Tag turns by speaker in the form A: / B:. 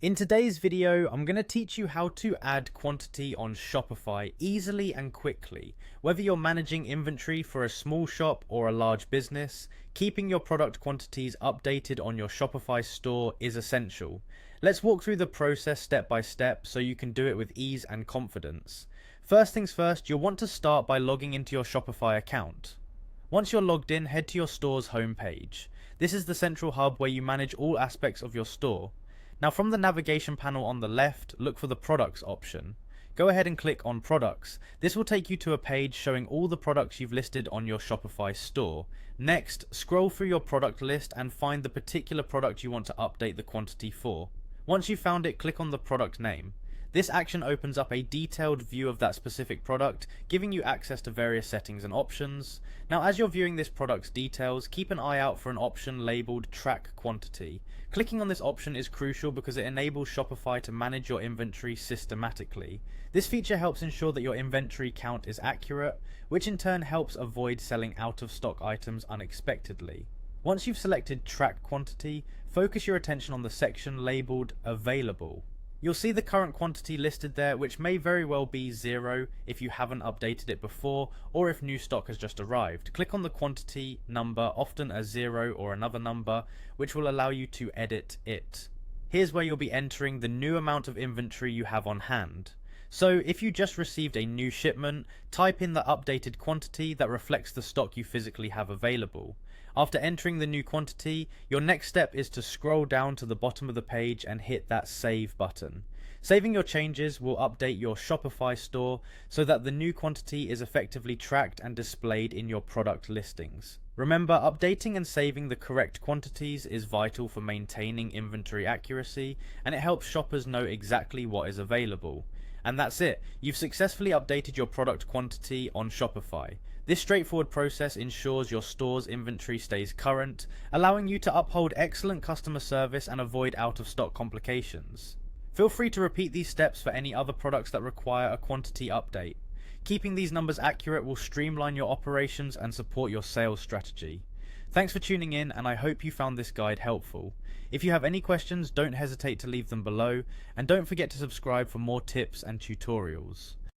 A: In today's video, I'm going to teach you how to add quantity on Shopify easily and quickly. Whether you're managing inventory for a small shop or a large business, keeping your product quantities updated on your Shopify store is essential. Let's walk through the process step by step so you can do it with ease and confidence. First things first, you'll want to start by logging into your Shopify account. Once you're logged in, head to your store's homepage. This is the central hub where you manage all aspects of your store. Now from the navigation panel on the left, look for the products option. Go ahead and click on products. This will take you to a page showing all the products you've listed on your Shopify store. Next, scroll through your product list and find the particular product you want to update the quantity for. Once you've found it, click on the product name. This action opens up a detailed view of that specific product, giving you access to various settings and options. Now as you're viewing this product's details, keep an eye out for an option labeled Track Quantity. Clicking on this option is crucial because it enables Shopify to manage your inventory systematically. This feature helps ensure that your inventory count is accurate, which in turn helps avoid selling out of stock items unexpectedly. Once you've selected Track Quantity, focus your attention on the section labeled Available. You'll see the current quantity listed there, which may very well be 0 if you haven't updated it before, or if new stock has just arrived. Click on the quantity number, often a 0 or another number, which will allow you to edit it. Here's where you'll be entering the new amount of inventory you have on hand. So if you just received a new shipment, type in the updated quantity that reflects the stock you physically have available. After entering the new quantity, your next step is to scroll down to the bottom of the page and hit that Save button. Saving your changes will update your Shopify store so that the new quantity is effectively tracked and displayed in your product listings. Remember, updating and saving the correct quantities is vital for maintaining inventory accuracy, and it helps shoppers know exactly what is available. And that's it, you've successfully updated your product quantity on Shopify. This straightforward process ensures your store's inventory stays current, allowing you to uphold excellent customer service and avoid out-of-stock complications. Feel free to repeat these steps for any other products that require a quantity update. Keeping these numbers accurate will streamline your operations and support your sales strategy. Thanks for tuning in, and I hope you found this guide helpful. If you have any questions, don't hesitate to leave them below, and don't forget to subscribe for more tips and tutorials.